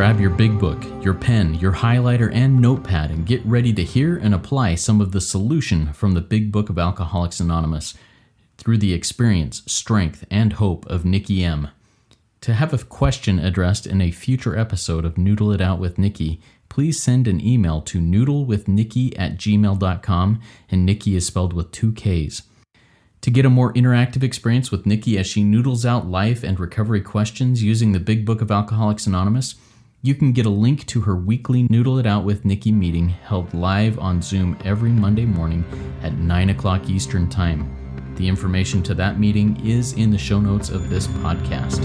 grab your big book, your pen, your highlighter, and notepad and get ready to hear and apply some of the solution from the Big Book of Alcoholics Anonymous through the experience, strength, and hope of Nikki M. To have a question addressed in a future episode of Noodle It Out with Nikki, please send an email to noodlewithnikki@gmail.com, and Nikki is spelled with 2 Ks. To get a more interactive experience with Nikki as she noodles out life and recovery questions using the Big Book of Alcoholics Anonymous, you can get a link to her weekly Noodle It Out with Nikki meeting held live on Zoom every Monday morning at 9 o'clock Eastern Time. The information to that meeting is in the show notes of this podcast.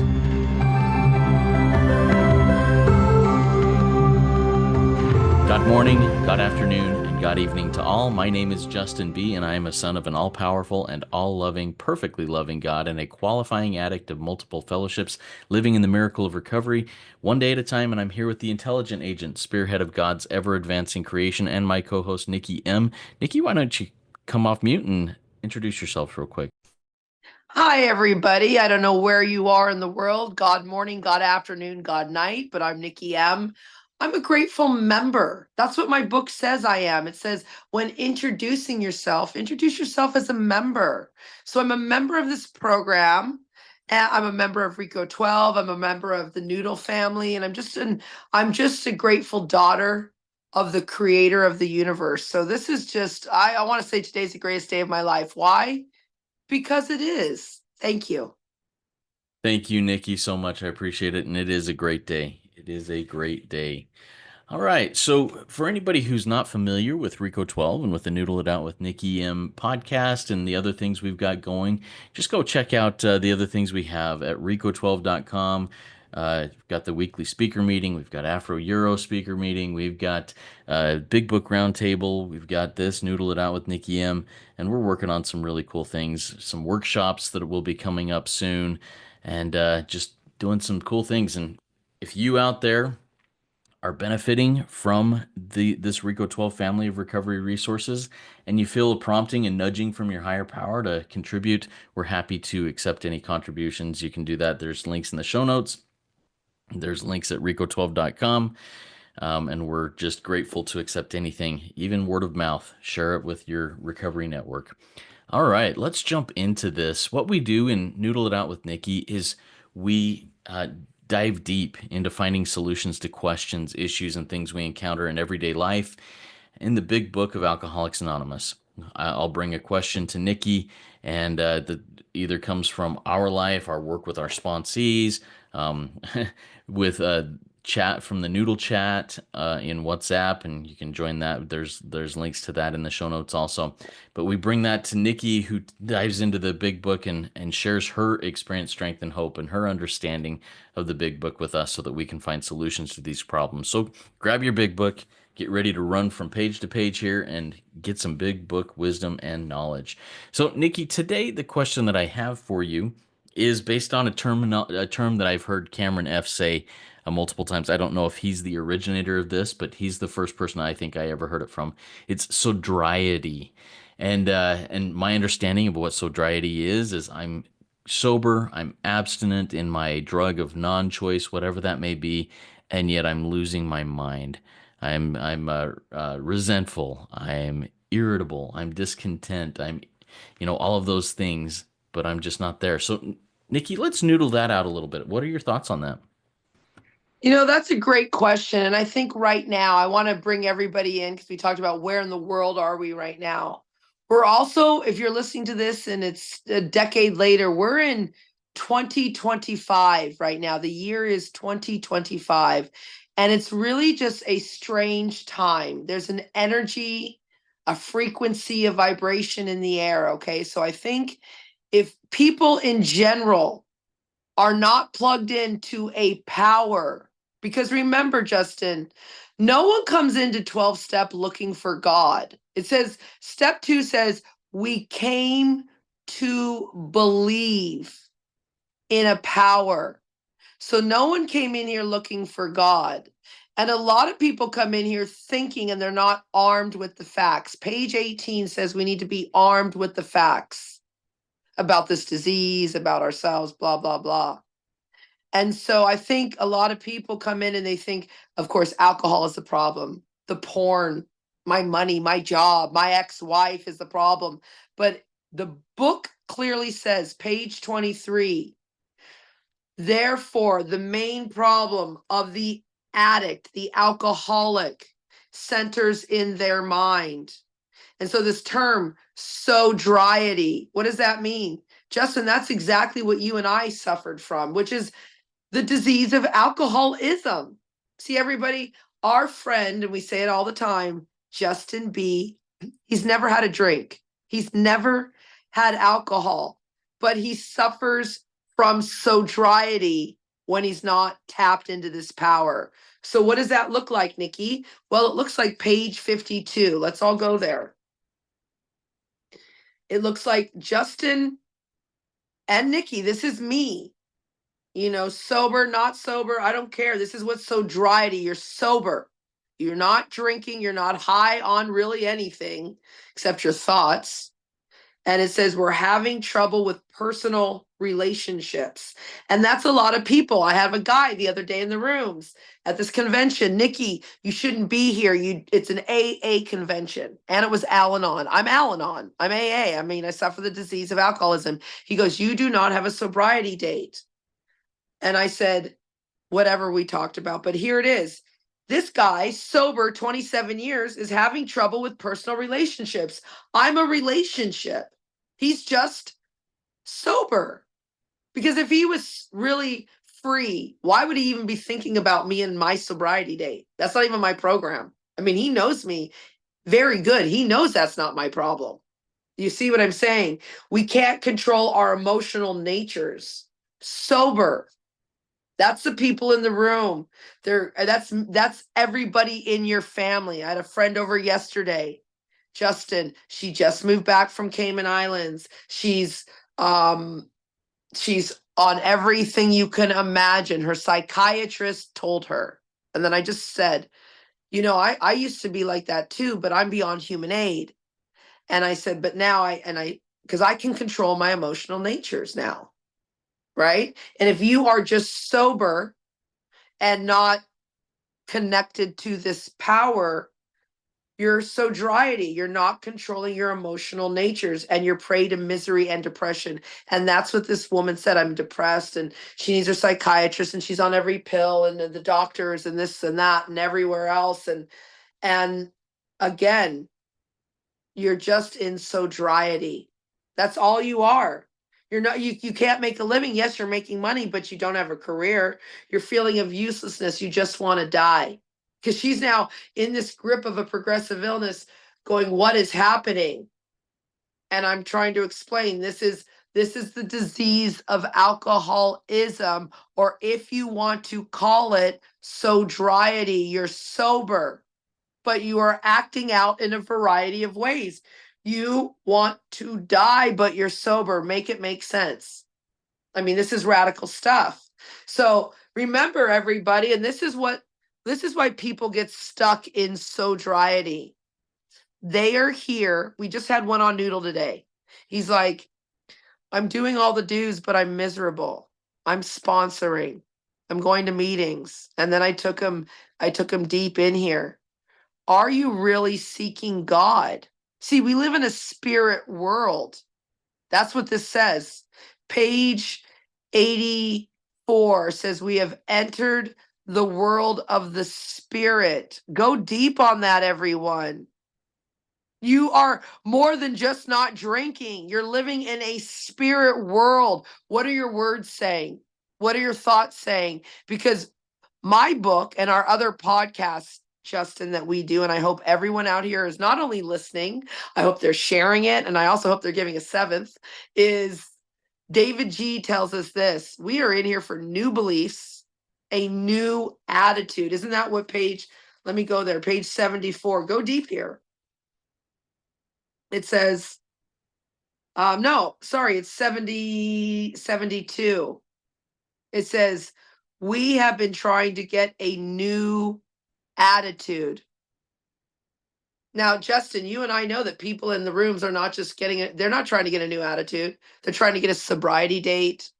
God morning, God afternoon, and God evening to all. My name is Justin B., and I am a son of an all-powerful and all-loving, perfectly loving God and a qualifying addict of multiple fellowships, living in the miracle of recovery, one day at a time, and I'm here with the intelligent agent, spearhead of God's ever-advancing creation, and my co-host, Nikki M. Nikki, why don't you come off mute and introduce yourself real quick? Hi, everybody. I don't know where you are in the world, God morning, God afternoon, God night, but I'm Nikki M. I'm a grateful member. That's what my book says I am. It says when introducing yourself, introduce yourself as a member. So I'm a member of this program. And I'm a member of Rico 12. I'm a member of the Noodle family. And I'm just a grateful daughter of the creator of the universe. So this is just, I want to say today's the greatest day of my life. Why? Because it is. Thank you. Thank you, Nikki, so much. I appreciate it, and it is a great day. It is a great day. All right, so for anybody who's not familiar with Rico 12 and with the Noodle It Out with Nikki M podcast and the other things we've got going, just go check out the other things we have at rico12.com. We've got the weekly speaker meeting. We've got Afro-Euro speaker meeting. We've got Big Book Roundtable. We've got this Noodle It Out with Nikki M. And we're working on some really cool things, some workshops that will be coming up soon, and just doing some cool things. And if you out there are benefiting from this Rico 12 family of recovery resources, and you feel a prompting and nudging from your higher power to contribute, we're happy to accept any contributions. You can do that. There's links in the show notes. There's links at rico12.com. And we're just grateful to accept anything, even word of mouth. Share it with your recovery network. All right, let's jump into this. What we do in Noodle It Out with Nikki is we dive deep into finding solutions to questions, issues, and things we encounter in everyday life in the Big Book of Alcoholics Anonymous. I'll bring a question to Nikki, and that either comes from our life, our work with our sponsees, with chat from the Noodle chat in WhatsApp, and you can join that. There's links to that in the show notes also. But we bring that to Nikki, who dives into the Big Book and shares her experience, strength, and hope, and her understanding of the Big Book with us so that we can find solutions to these problems. So grab your Big Book, get ready to run from page to page here and get some Big Book wisdom and knowledge. So Nikki, today the question that I have for you is based on a term that I've heard Cameron F. say multiple times. I don't know if he's the originator of this, but he's the first person I think I ever heard it from. It's sobriety. And my understanding of what sobriety is I'm sober, I'm abstinent in my drug of non-choice, whatever that may be, and yet I'm losing my mind. I'm resentful, I'm irritable, I'm discontent, I'm all of those things, but I'm just not there. So Nikki, let's noodle that out a little bit. What are your thoughts on that? That's a great question. And I think right now I want to bring everybody in because we talked about where in the world are we right now. We're also, if you're listening to this and it's a decade later, we're in 2025 right now. The year is 2025. And it's really just a strange time. There's an energy, a frequency, a vibration in the air. Okay. So I think if people in general are not plugged into a power, because remember, Justin, no one comes into 12-step looking for God. It says, step 2 says, we came to believe in a power. So no one came in here looking for God. And a lot of people come in here thinking, and they're not armed with the facts. Page 18 says we need to be armed with the facts about this disease, about ourselves, blah, blah, blah. And so I think a lot of people come in and they think, of course, alcohol is the problem, the porn, my money, my job, my ex-wife is the problem. But the book clearly says, page 23, therefore, the main problem of the addict, the alcoholic, centers in their mind. And so this term, sobriety, what does that mean? Justin, that's exactly what you and I suffered from, which is the disease of alcoholism. See, everybody, our friend, and we say it all the time, Justin B, he's never had a drink. He's never had alcohol, but he suffers from sobriety when he's not tapped into this power. So what does that look like, Nikki? Well, it looks like page 52. Let's all go there. It looks like Justin and Nikki, this is me. You know, sober, not sober, I don't care. This is what's sobriety. You're sober. You're not drinking. You're not high on really anything except your thoughts. And it says we're having trouble with personal relationships. And that's a lot of people. I have a guy the other day in the rooms at this convention. Nikki, you shouldn't be here. It's an AA convention. And it was Al-Anon. I'm Al-Anon. I'm AA. I mean, I suffer the disease of alcoholism. He goes, you do not have a sobriety date. And I said, whatever we talked about, but here it is. This guy, sober 27 years, is having trouble with personal relationships. I'm a relationship. He's just sober. Because if he was really free, why would he even be thinking about me and my sobriety date? That's not even my program. I mean, he knows me very good. He knows that's not my problem. You see what I'm saying? We can't control our emotional natures. Sober. That's the people in the room. That's everybody in your family. I had a friend over yesterday, Justin. She just moved back from Cayman Islands. She's on everything you can imagine. Her psychiatrist told her. And then I just said, you know, I used to be like that too, but I'm beyond human aid. And I said, but now because I can control my emotional natures now. Right? And if you are just sober and not connected to this power, you're sobriety. You're not controlling your emotional natures and you're prey to misery and depression. And that's what this woman said. I'm depressed and she needs her psychiatrist and she's on every pill and the doctors and this and that and everywhere else. And again, you're just in sobriety. That's all you are. You're not, you can't make a living. Yes, you're making money, but you don't have a career. Your feeling of uselessness, you just want to die. Because she's now in this grip of a progressive illness going, what is happening? And I'm trying to explain this is the disease of alcoholism, or if you want to call it sobriety, you're sober, but you are acting out in a variety of ways. You want to die, but you're sober. Make it make sense. I mean, this is radical stuff. So remember, everybody, and this is why people get stuck in sobriety. They are here. We just had one on Noodle today. He's like, I'm doing all the dues, but I'm miserable. I'm sponsoring. I'm going to meetings. And then I took him deep in here. Are you really seeking God? See, we live in a spirit world. That's what this says. Page 84 says we have entered the world of the spirit. Go deep on that, everyone. You are more than just not drinking. You're living in a spirit world. What are your words saying? What are your thoughts saying? Because my book and our other podcasts, Justin, that we do, and I hope everyone out here is not only listening, I hope they're sharing it, and I also hope they're giving a seventh, is David G tells us this: we are in here for new beliefs, a new attitude. Isn't that what page, let me go there, page 74. Go deep here. It says, no, sorry, it's 72. It says, we have been trying to get a new attitude. Now, Justin, you and I know that people in the rooms are not just getting it. They're not trying to get a new attitude. They're trying to get a sobriety date.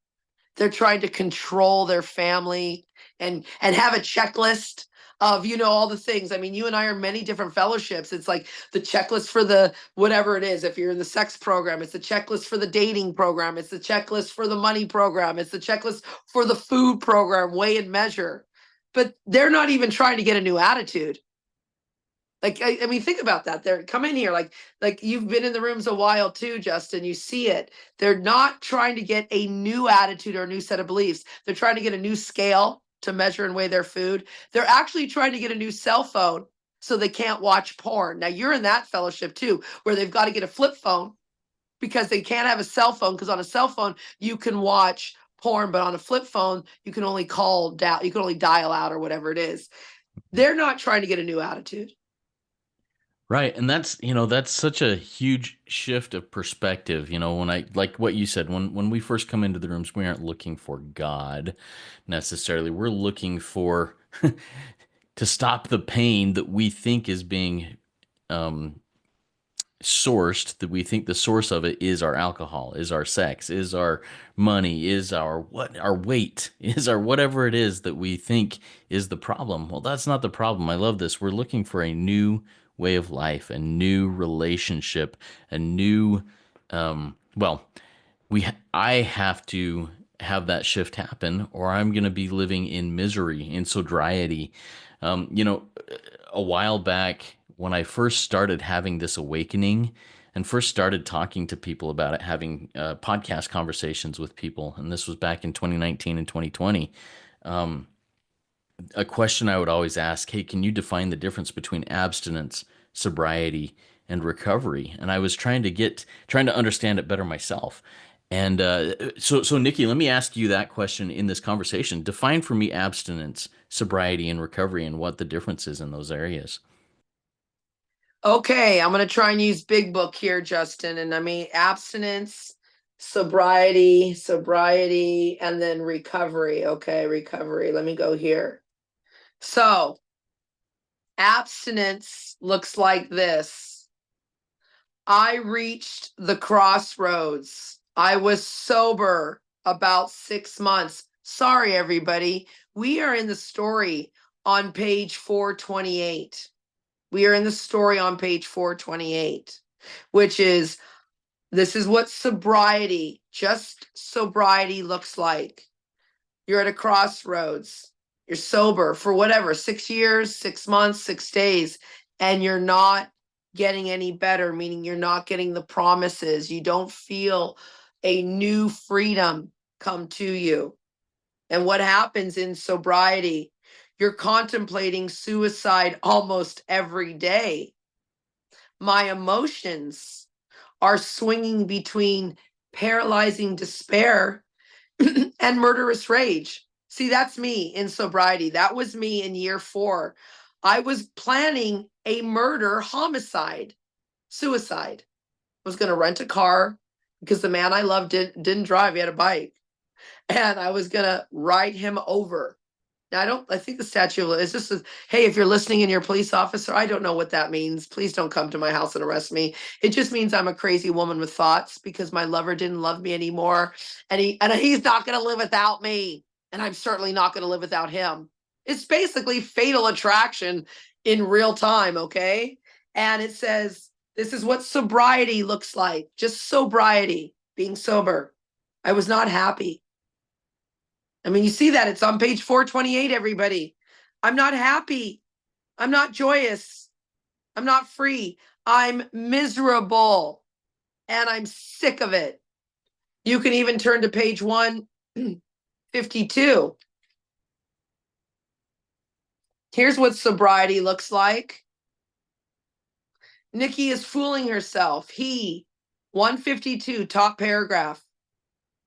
They're trying to control their family and have a checklist of, all the things. I mean, you and I are many different fellowships. It's like the checklist for the whatever it is. If you're in the sex program, it's the checklist for the dating program. It's the checklist for the money program. It's the checklist for the food program, weigh and measure. But they're not even trying to get a new attitude. Like, I mean, think about that. They're come in here like you've been in the rooms a while too, Justin. You see it. They're not trying to get a new attitude or a new set of beliefs. They're trying to get a new scale to measure and weigh their food. They're actually trying to get a new cell phone so they can't watch porn. Now you're in that fellowship too, where they've got to get a flip phone because they can't have a cell phone, because on a cell phone you can watch porn, but on a flip phone you can only call down, you can only dial out or whatever it is. They're not trying to get a new attitude. Right. And that's such a huge shift of perspective. When I, like what you said, when we first come into the rooms, we aren't looking for God necessarily. We're looking for to stop the pain that we think is being um, sourced, that we think the source of it is our alcohol, is our sex, is our money, is our weight, is our whatever it is that we think is the problem. Well, that's not the problem. I love this. We're looking for a new way of life, a new relationship, a new well, I have to have that shift happen, or I'm going to be living in misery, in sobriety. A while back when I first started having this awakening and first started talking to people about it, having podcast conversations with people, and this was back in 2019 and 2020. A question I would always ask, hey, can you define the difference between abstinence, sobriety, and recovery? And I was trying to understand it better myself. And so Nikki, let me ask you that question in this conversation. Define for me abstinence, sobriety, and recovery, and what the difference is in those areas. Okay, I'm going to try and use big book here, Justin. And I mean, abstinence, sobriety, and then recovery. Okay, recovery. Let me go here. So, abstinence looks like this. I reached the crossroads. I was sober about 6 months. Sorry, everybody. We are in the story on page 428. We are in the story on page 428, which is this is what sobriety, just sobriety looks like. You're at a crossroads. You're sober for whatever, 6 years, 6 months, 6 days, and you're not getting any better, meaning you're not getting the promises. You don't feel a new freedom come to you. And what happens in sobriety? You're contemplating suicide almost every day. My emotions are swinging between paralyzing despair and murderous rage. See, that's me in sobriety. That was me in year 4. I was planning a murder, homicide, suicide. I was going to rent a car because the man I loved didn't drive. He had a bike. And I was going to ride him over. Now, I think the statute is just, hey, if you're listening and you're a police officer, I don't know what that means. Please don't come to my house and arrest me. It just means I'm a crazy woman with thoughts because my lover didn't love me anymore. And he's not going to live without me. And I'm certainly not going to live without him. It's basically Fatal Attraction in real time. Okay. And it says, this is what sobriety looks like. Just sobriety, being sober. I was not happy. I mean, you see that it's on page 428, everybody. I'm not happy. I'm not joyous. I'm not free. I'm miserable. And I'm sick of it. You can even turn to page 152. Here's what sobriety looks like. Nikki is fooling herself. 152, top paragraph.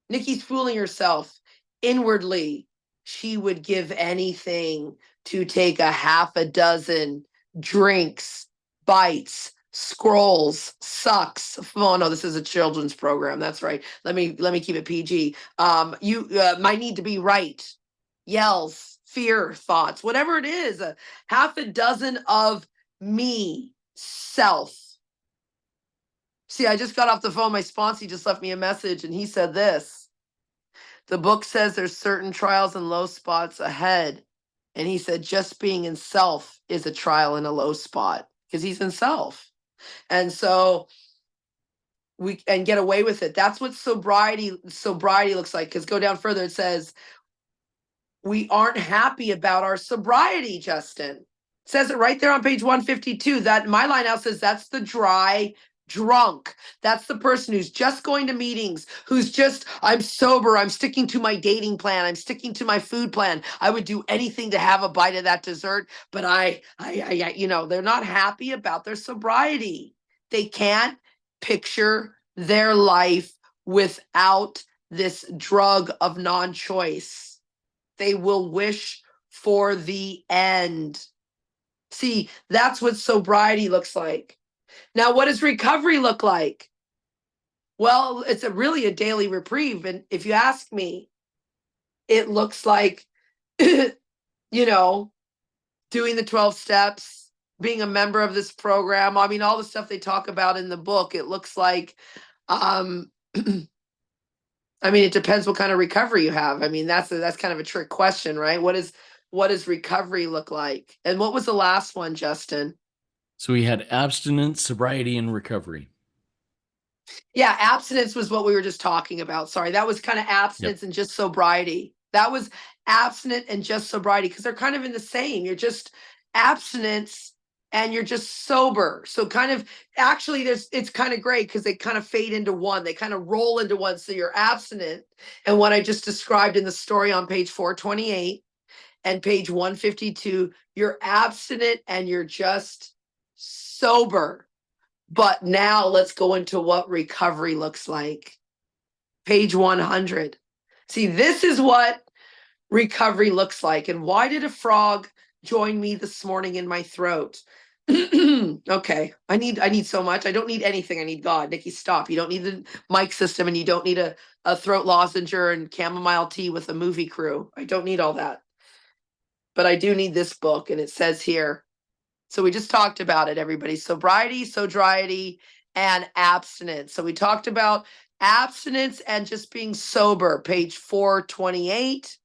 Nikki's fooling herself. Inwardly, she would give anything to take a half a dozen drinks, bites, scrolls, sucks. Oh no, this is a children's program. That's right. Let me keep it PG. My need to be right. Yells, fear, thoughts, whatever it is, a half a dozen of me, self. See, I just got off the phone. My sponsor just left me a message and he said this. The book says there's certain trials and low spots ahead. And he said just being in self is a trial and a low spot because he's in self. And so we can get away with it. That's what sobriety looks like. Because go down further, it says we aren't happy about our sobriety, Justin. It says it right there on page 152. That my line out says that's the dry drunk. That's the person who's just going to meetings, who's just, I'm sober, I'm sticking to my dating plan, I'm sticking to my food plan. I would do anything to have a bite of that dessert, but I they're not happy about their sobriety. They can't picture their life without this drug of non-choice. They will wish for the end. See, that's what sobriety looks like. Now, what does recovery look like? Well, it's really a daily reprieve. And if you ask me, it looks like, doing the 12 steps, being a member of this program. I mean, all the stuff they talk about in the book, it looks like, it depends what kind of recovery you have. I mean, that's kind of a trick question, right? What does recovery look like? And what was the last one, Justin? So we had abstinence, sobriety, and recovery. Yeah, abstinence was what we were just talking about. Sorry, that was kind of abstinence and just sobriety. That was abstinent and just sobriety because they're kind of in the same. You're just abstinence and you're just sober. So kind of actually it's kind of great because they kind of fade into one. They kind of roll into one. So you're abstinent. And what I just described in the story on page 428 and page 152, you're abstinent and you're just sober. But now let's go into what recovery looks like. Page 100. See, this is what recovery looks like. And why did a frog join me this morning in my throat? Okay, I need so much. I don't need anything. I need God. Nikki, stop. You don't need the mic system and you don't need a throat lozenge and chamomile tea with a movie crew. I don't need all that. But I do need this book. And it says here, so we just talked about it, everybody. Sobriety, sobriety, and abstinence. So we talked about abstinence and just being sober, page 428,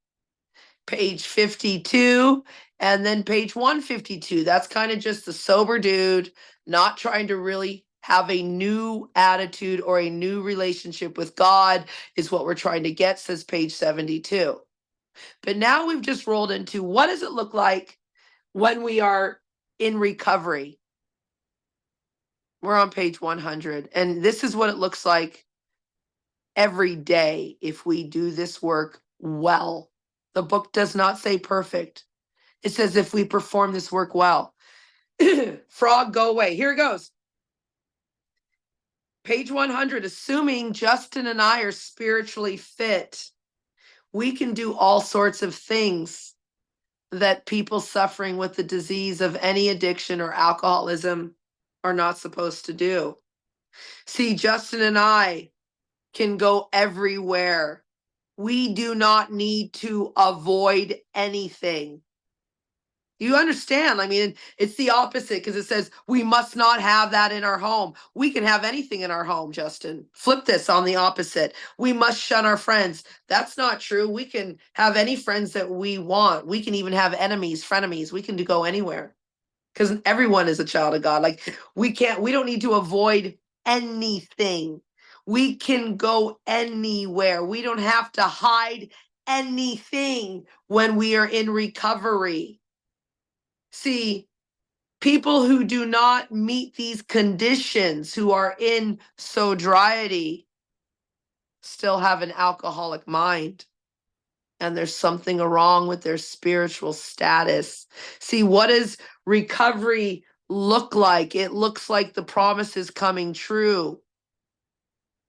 page 52, and then page 152. That's kind of just the sober dude, not trying to really have a new attitude or a new relationship with God is what we're trying to get, says page 72. But now we've just rolled into what does it look like when we are in recovery? We're on page 100. And this is what it looks like every day if we do this work well. The book does not say perfect. It says if we perform this work well. Frog, go away. Here it goes. Page 100, assuming Justin and I are spiritually fit, we can do all sorts of things that people suffering with the disease of any addiction or alcoholism are not supposed to do. See, Justin and I can go everywhere. We do not need to avoid anything. You understand? I mean, it's the opposite because it says we must not have that in our home. We can have anything in our home, Justin. Flip this on the opposite. We must shun our friends. That's not true. We can have any friends that we want. We can even have enemies, frenemies. We can go anywhere because everyone is a child of God. Like we don't need to avoid anything. We can go anywhere. We don't have to hide anything when we are in recovery. See, people who do not meet these conditions, who are in sobriety, still have an alcoholic mind. And there's something wrong with their spiritual status. See, what does recovery look like? It looks like the promise is coming true.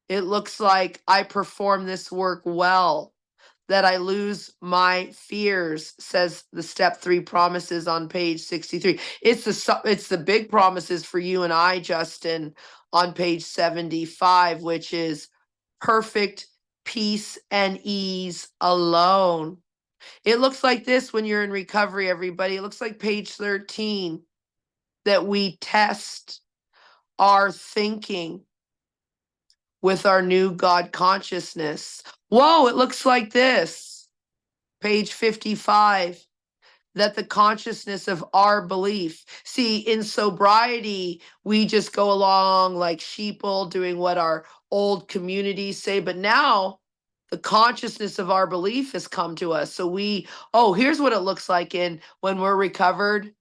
It looks like I perform this work well, that I lose my fears, says the step 3 promises on page 63. It's the big promises for you and I, Justin, on page 75, which is perfect peace and ease alone. It looks like this when you're in recovery, everybody. It looks like page 13, that we test our thinking. with our new God consciousness. Whoa, it looks like this. Page 55. That the consciousness of our belief. See, in sobriety, we just go along like sheeple doing what our old communities say. But now the consciousness of our belief has come to us. So here's what it looks like when we're recovered.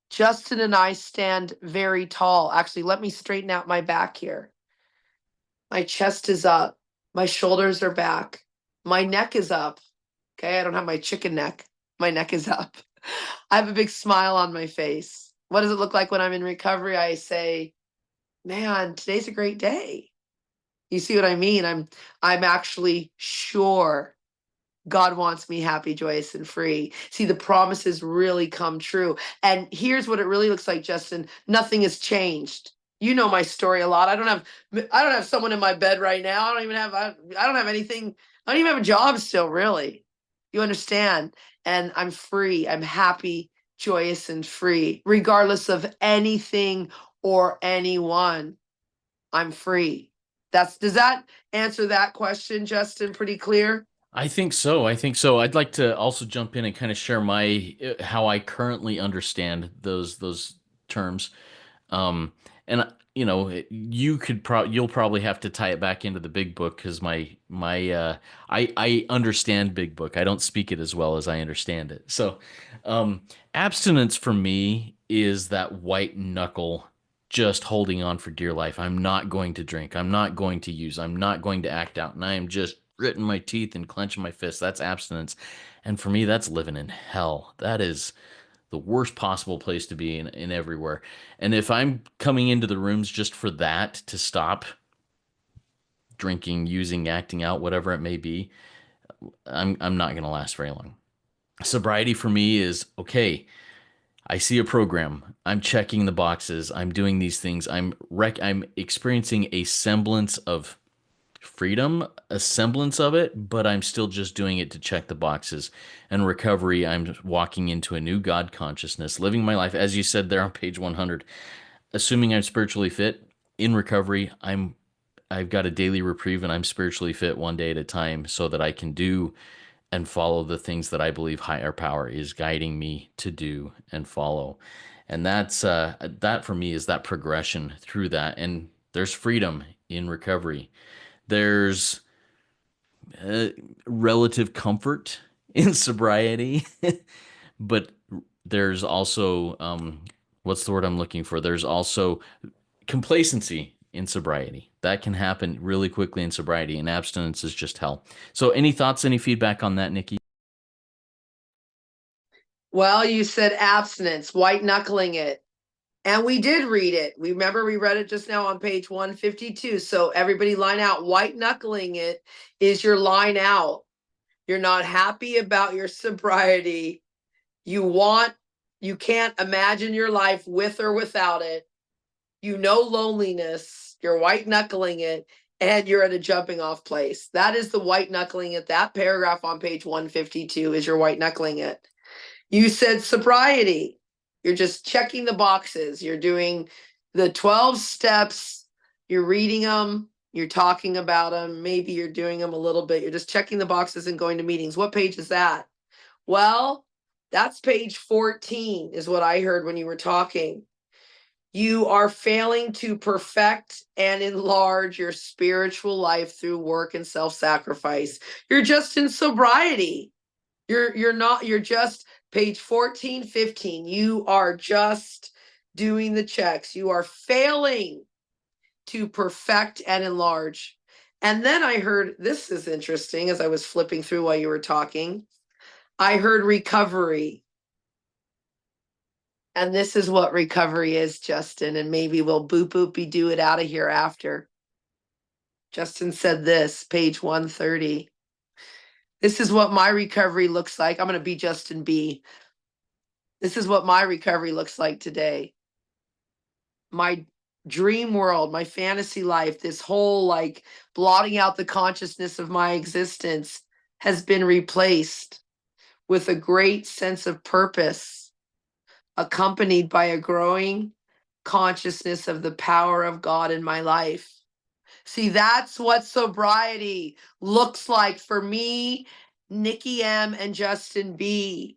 Justin and I stand very tall. Actually, let me straighten out my back here. My chest is up. My shoulders are back. My neck is up. Okay, I don't have my chicken neck. My neck is up. I have a big smile on my face. What does it look like when I'm in recovery? I say, man, today's a great day. You see what I mean? I'm actually sure God wants me happy, joyous, and free. See, the promises really come true. And here's what it really looks like, Justin. Nothing has changed. You know my story a lot. I don't have someone in my bed right now. I don't have anything. I don't even have a job still, really. You understand? And I'm free. I'm happy, joyous, and free, regardless of anything or anyone. I'm free. Does that answer that question, Justin? Pretty clear? I think so. I think so. I'd like to also jump in and kind of share my how I currently understand those terms. And you'll probably have to tie it back into the big book because I understand big book. I don't speak it as well as I understand it. So, abstinence for me is that white knuckle, just holding on for dear life. I'm not going to drink. I'm not going to use. I'm not going to act out. And I am just gritting my teeth and clenching my fists. That's abstinence. And for me, that's living in hell. That is the worst possible place to be in everywhere. And if I'm coming into the rooms just for that, to stop drinking, using, acting out, whatever it may be, I'm not going to last very long. Sobriety for me is okay. I see a program. I'm checking the boxes. I'm doing these things. I'm experiencing a semblance of freedom, a semblance of it, but I'm still just doing it to check the boxes. And recovery, I'm walking into a new God consciousness, living my life, as you said there on page 100, assuming I'm spiritually fit. In recovery, I've got a daily reprieve and I'm spiritually fit one day at a time so that I can do and follow the things that I believe higher power is guiding me to do and follow. And that for me is that progression through that. And there's freedom in recovery. There's uh, relative comfort in sobriety, but there's also what's the word I'm looking for? There's also complacency in sobriety. That can happen really quickly in sobriety, and abstinence is just hell. So, any thoughts, any feedback on that, Nikki? Well, you said abstinence, white knuckling it. And we did read it. We read it just now on page 152. So everybody line out. White knuckling it is your line out. You're not happy about your sobriety. You can't imagine your life with or without it. You know loneliness. You're white knuckling it. And you're at a jumping off place. That is the white knuckling it. That paragraph on page 152 is your white knuckling it. You said sobriety. You're just checking the boxes. You're doing the 12 steps. You're reading them. You're talking about them. Maybe you're doing them a little bit. You're just checking the boxes and going to meetings. What page is that? Well, that's page 14 is what I heard when you were talking. You are failing to perfect and enlarge your spiritual life through work and self-sacrifice. You're just in sobriety. You're just page 14, 15. You are just doing the checks. You are failing to perfect and enlarge. And then I heard, this is interesting as I was flipping through while you were talking. I heard recovery. And this is what recovery is, Justin. And maybe we'll boopy do it out of here after. Justin said this, page 130. This is what my recovery looks like. I'm going to be Justin B. This is what my recovery looks like today. My dream world, my fantasy life, this whole like blotting out the consciousness of my existence has been replaced with a great sense of purpose, accompanied by a growing consciousness of the power of God in my life. See, that's what sobriety looks like for me, Nikki M and Justin B.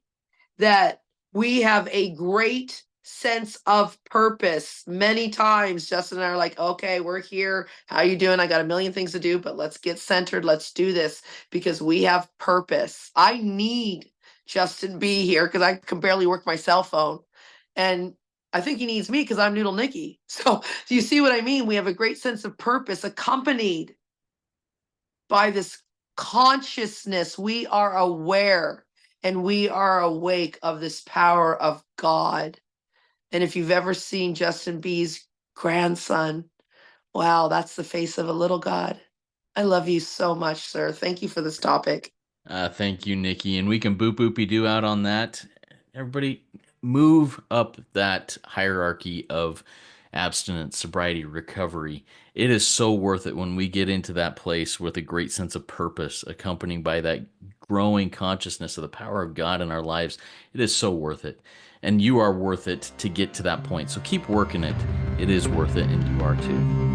That we have a great sense of purpose. Many times Justin and I are like, okay, we're here, how you doing? I got a million things to do, but let's get centered, let's do this, because we have purpose. I need Justin B here because I can barely work my cell phone, and I think he needs me because I'm Noodle Nikki. So do you see what I mean? We have a great sense of purpose accompanied by this consciousness. We are aware and we are awake of this power of God. And if you've ever seen Justin B's grandson, wow, that's the face of a little God. I love you so much, sir. Thank you for this topic. Thank you, Nikki. And we can boop boopy do out on that. Everybody, move up that hierarchy of abstinence, sobriety, recovery. It is so worth it when we get into that place with a great sense of purpose, accompanied by that growing consciousness of the power of God in our lives. It is so worth it. And you are worth it to get to that point. So keep working it. It is worth it, and you are too.